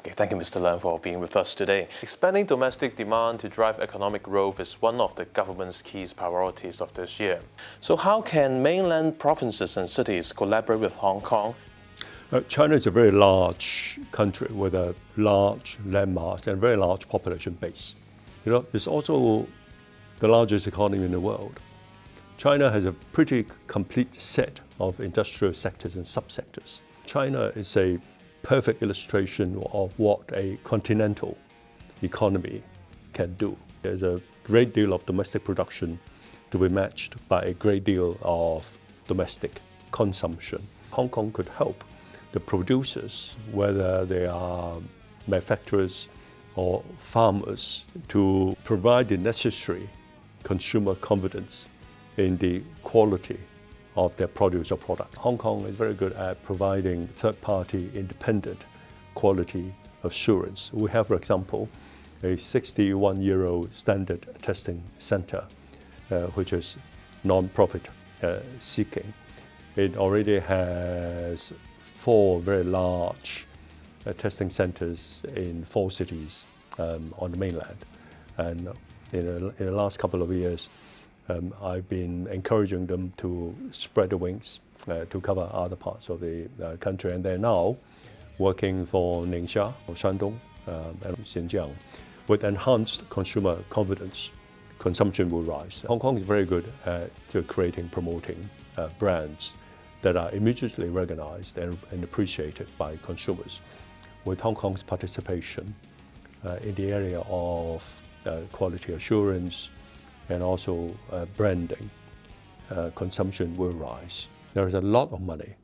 Okay, thank you, Mr. Leung, for being with us today. Expanding domestic demand to drive economic growth is one of the government's key priorities of this year. So how can mainland provinces and cities collaborate with Hong Kong? China is a very large country with a large landmass and a very large population base. It's also the largest economy in the world. China has a pretty complete set of industrial sectors and subsectors. China is a perfect illustration of what a continental economy can do. There's a great deal of domestic production to be matched by a great deal of domestic consumption. Hong Kong could help the producers, whether they are manufacturers or farmers, to provide the necessary consumer confidence in the quality of their produce or product. Hong Kong is very good at providing third-party independent quality assurance. We have, for example, a 61-year-old standard testing center, which is non-profit seeking. It already has 4 very large testing centers in 4 cities on the mainland. And in the last couple of years, I've been encouraging them to spread the wings to cover other parts of the country. And they're now working for Ningxia, Shandong, and Xinjiang. With enhanced consumer confidence, consumption will rise. Hong Kong is very good at creating, promoting brands that are immediately recognized and appreciated by consumers. With Hong Kong's participation in the area of quality assurance, and also branding, consumption will rise. There is a lot of money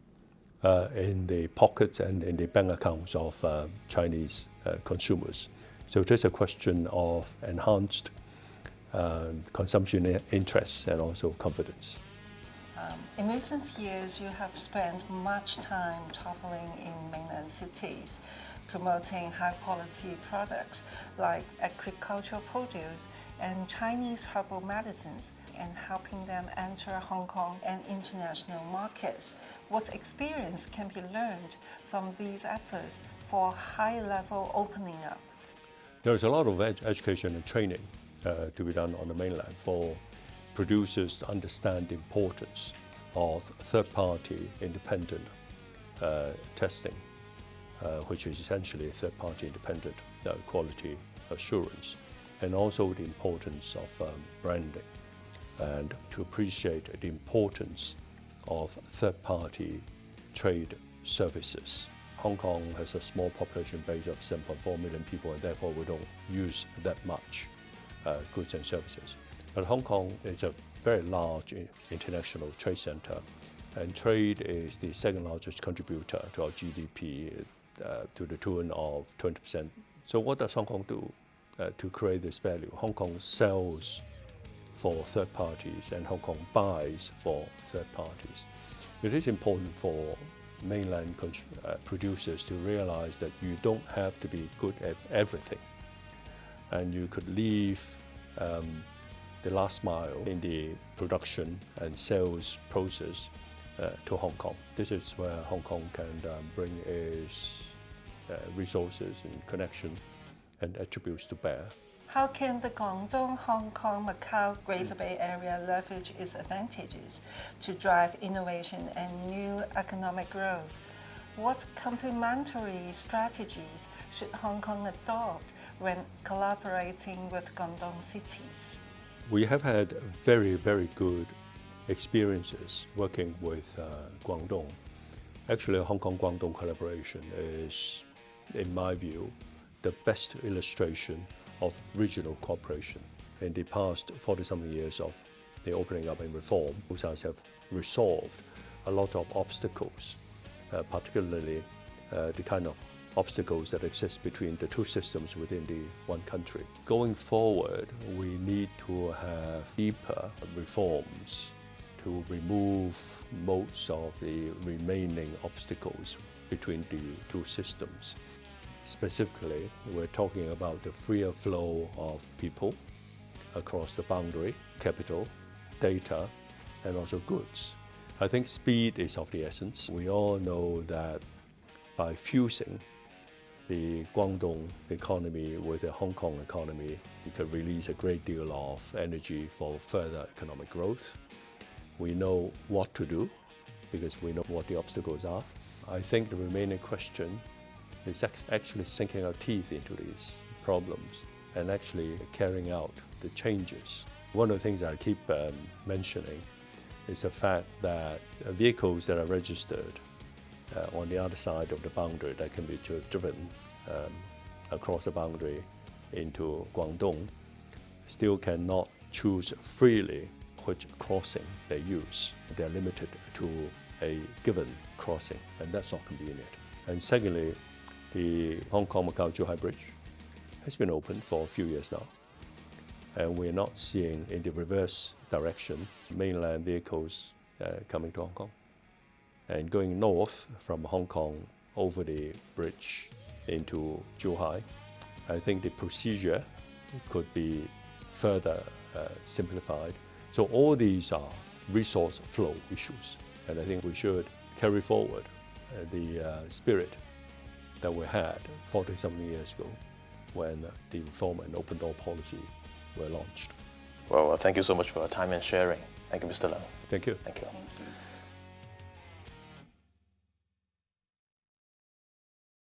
in the pockets and in the bank accounts of Chinese consumers. So it is a question of enhanced consumption interests and also confidence. In recent years, you have spent much time traveling in mainland cities, promoting high-quality products like agricultural produce and Chinese herbal medicines, and helping them enter Hong Kong and international markets. What experience can be learned from these efforts for high-level opening up? There's a lot of education and training to be done on the mainland for producers to understand the importance of third-party independent testing, which is essentially third-party independent quality assurance, and also the importance of branding, and to appreciate the importance of third-party trade services. Hong Kong has a small population base of 7.4 million people, and therefore we don't use that much goods and services. But Hong Kong is a very large international trade center, and trade is the second largest contributor to our GDP to the tune of 20%. So what does Hong Kong do to create this value? Hong Kong sells for third parties and Hong Kong buys for third parties. It is important for mainland producers to realize that you don't have to be good at everything, and you could leave the last mile in the production and sales process to Hong Kong. This is where Hong Kong can bring its resources and connection and attributes to bear. How can the Guangdong, Hong Kong, Macau, Greater Bay Area leverage its advantages to drive innovation and new economic growth? What complementary strategies should Hong Kong adopt when collaborating with Guangdong cities? We have had very, very good experiences working with Guangdong. Actually, Hong Kong-Guangdong collaboration is, in my view, the best illustration of regional cooperation. In the past 40-something years of the opening up and reform, both sides have resolved a lot of obstacles, particularly the kind of obstacles that exist between the two systems within the one country. Going forward, we need to have deeper reforms to remove most of the remaining obstacles between the two systems. Specifically, we're talking about the freer flow of people across the boundary, capital, data, and also goods. I think speed is of the essence. We all know that by fusing the Guangdong economy with the Hong Kong economy, you could release a great deal of energy for further economic growth. We know what to do because we know what the obstacles are. I think the remaining question is actually sinking our teeth into these problems and actually carrying out the changes. One of the things I keep mentioning is the fact that vehicles that are registered on the other side of the boundary that can be driven across the boundary into Guangdong still cannot choose freely which crossing they use. They're limited to a given crossing, and that's not convenient. And secondly, the Hong Kong-Macau-Zhuhai Bridge has been open for a few years now, and we're not seeing in the reverse direction mainland vehicles coming to Hong Kong. And going north from Hong Kong over the bridge into Zhuhai, I think the procedure could be further simplified. So all these are resource flow issues, and I think we should carry forward the spirit that we had 40-something years ago when the reform and open door policy were launched. Well, thank you so much for your time and sharing. Thank you, Mr. Leung. Thank you. Thank you. Thank you.